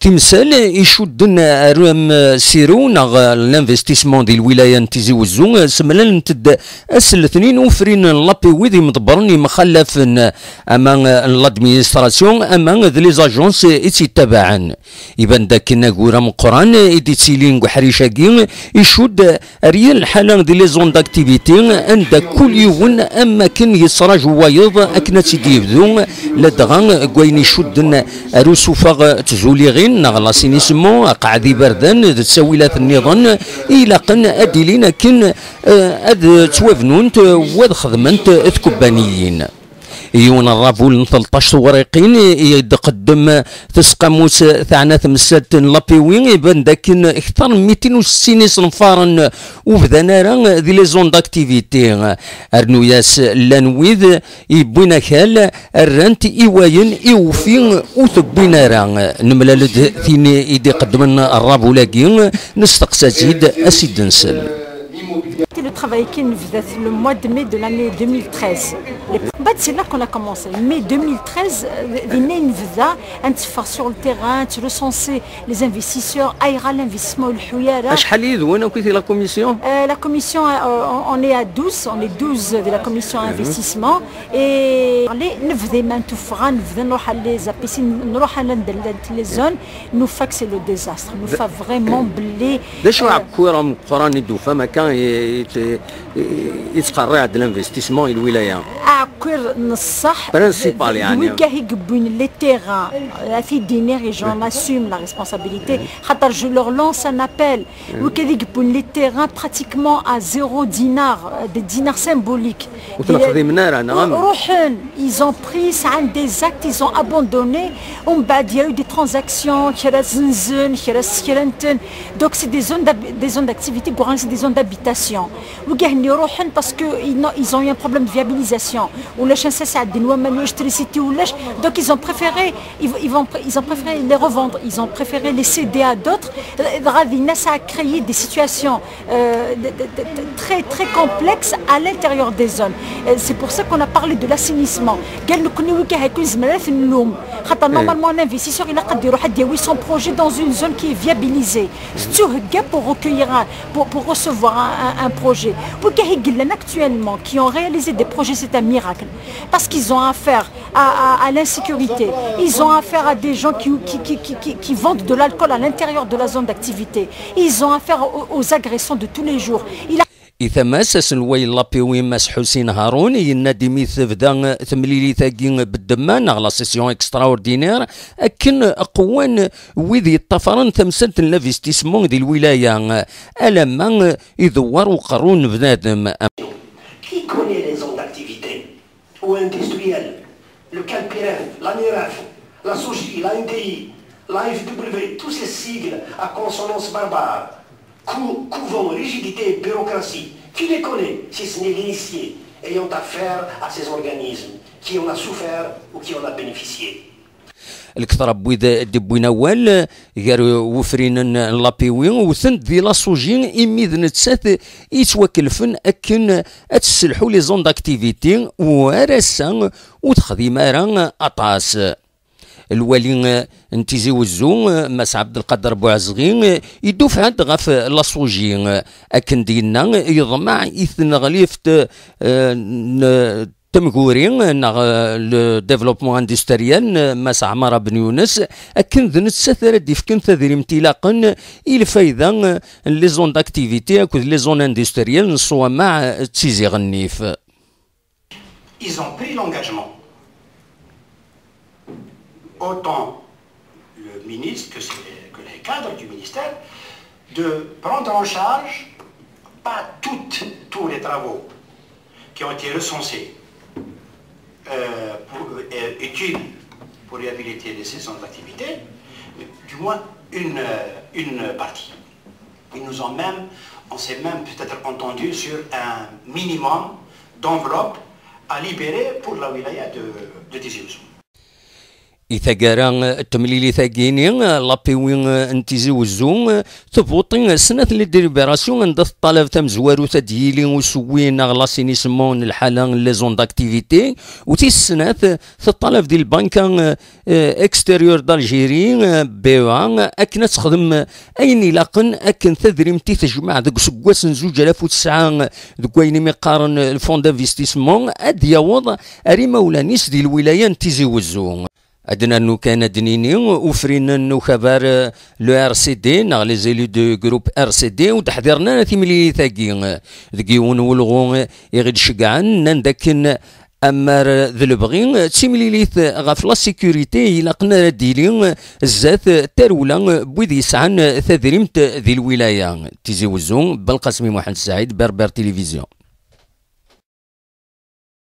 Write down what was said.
تمثال يشدن رام سيرون الانفستيسمون ديال الولايه نتيزي وزو سملا نتد الاثنين وفرين لابي ويدي مدبرني مخلف اما لادمينستراسيون اما لي زاجونس يتبعن يبان داك ناكورا من قران ايديتيلين حريشاكي يشد ريال الحاله ديال لي زون داكتيفيتي عند كل يوم اما كان يصرى جوايض اكنا تيدي يبدو لدغا كوين يشدن رسوفا تزولي غير نغلا سينيسمون قاعدي بردان تساويلات النظام الى قن اديلين كن اد توافنونت واد خدمنت تكبانيين يون الرافول 13 ورقين يتقدم تسقموس ثعنا تمسات لابيوين يبان داك اكثر من 260 صنفارا وبدا نارا دي لي زون داكتيفيتي ارنوياس لانويذ يبوينا كال الرانت ايواين ايوفين وثبينا راه نملالد ثيني يدي قدمنا الرافولاكي نستقسى زيد اسيد نسل. Le travail qui nous faisait le mois de mai de l'année 2013. C'est là qu'on a commencé. Mai 2013, nous faisait sur le terrain, tu recensais les investisseurs, aïra l'investissement au Houyara. La commission La commission, on est à 12, on est 12 de la commission investissement. Et nous faisons même tout faire, nous faisons les apécis, nous faisons les zones, nous faisons c'est le désastre. Nous faisons vraiment blé. يتقرع د الانفستيسمون الولايه اكور نصح برينسيبال يعني وكا يقبون لي تيران في دينير اي جون اسوم لا ريسبونسابيلتي خاطر جو لور لونس ان ابل وكا يقبون لي تيران براتيكمون ا 0 دينار دي دينار سيمبوليك وتنخذي منها انا روحن ايزون بري سان دي زاكت ايزون ابوندوني ومن بعد ياو دي ترانزاكسيون كرا زنزن كرا سكرنتن دونك سي دي زون داكتيفيتي كوران سي دي زون دابيتاسيون وكاهني يروحن باسكو ils ont eu un problème de viabilisation ولاش نسا عندنا ما الكتريسيتي ولاش donc ils ont préféré les revendre, ils ont préféré les céder à d'autres. Ça a créé des situations très très complexes à l'intérieur des zones. C'est pour ça qu'on a parlé de l'assainissement. Normalement un investisseur il a dit son projet dans une zone qui est viabilisée pour recueillir pour recevoir un projet. Actuellement qui ont réalisé des projets, c'est un miracle parce qu'ils ont affaire à l'insécurité, ils ont affaire à des gens qui vendent de l'alcool à l'intérieur de la zone d'activité, ils ont affaire aux agressions de tous les jours. يتماسس الوي لابيوي ماس حسين هارون ينادي ميث بدا ثمليلي ثاقين بالدمان نغلا سيسيون اكسترا اوردينير اكن قوان ويذي الطفران تمسنت الانفستيسمون ديال الولايه الما يدور وقرون بنادم. Qui connaît les zones d'activité ou industrielles, le CalPRF, la NIREF, la SOGI, la NDI, la FW, tous ces sigles à consonance barbare, couvent rigidité et bureaucratie. Qui les connaît si ce n'est l'initié ayant affaire à ces organismes, qui en a souffert ou qui en a bénéficié. الكثر بويدا دبوينا وال غير وفرين لابيوي وثند دي لاسوجين اميذ نتسات يتوكلفن اكن اتسلحوا لي زون داكتيفيتي ورسا وتخدي مارا اطاس الوالي انتيزي وزو ماس عبد القادر بوعزغي يدوف عند غاف لاسوجين اكن دينا يضمع اثن غليفت تمغورين نغ لو ديفلوبمون اندستريال ماس عمارة بن يونس اكن ذنت سثر ديفكن تذري امتلاقا الى فايدا لي زون داكتيفيتي اكو لي زون اندستريال نصوا مع تيزي غنيف. Ils ont pris l'engagement, autant le ministre que les cadres du ministère, de prendre en charge pas tous les travaux qui ont été recensés utiles pour réhabiliter les saisons d'activité, du moins une partie. On s'est même peut-être entendu sur un minimum d'enveloppe à libérer pour la wilaya de Tizi Ouzou. إذا تمليلي ثاقيني لابيوين انتيزي وزون تبوطين سنة للديليبراسيون عند الطلب تم زوارو تديلي وسوين غلاسينيسمون الحالة لي زون داكتيفيتي وتي السنة الطلب ديال البنكة اكستيريور دالجيري بيوان اكنا تخدم اين يلاقن اكن تدريمتي تجمع داك سكواس 2009 دوك وين مقارن الفون دانفستيسمون اد يعوض اري مولانيس ديال الولاية انتيزي وزون عندنا انه كان دنيني وفرينا انه خبر لو ار سي دي ناغ لي زيلو دو جروب ار سي دي وتحضرنا تيملي ثاقي ذكي ونولغو يغيد شقعن نداكن امار ذو بغي تيمليليث غاف لا سيكوريتي الا قنا ديلي الزات تارولا بويد يسعن تدريمت ذي الولايه تيزي وزون بالقاسمي محمد سعيد بربر تلفزيون.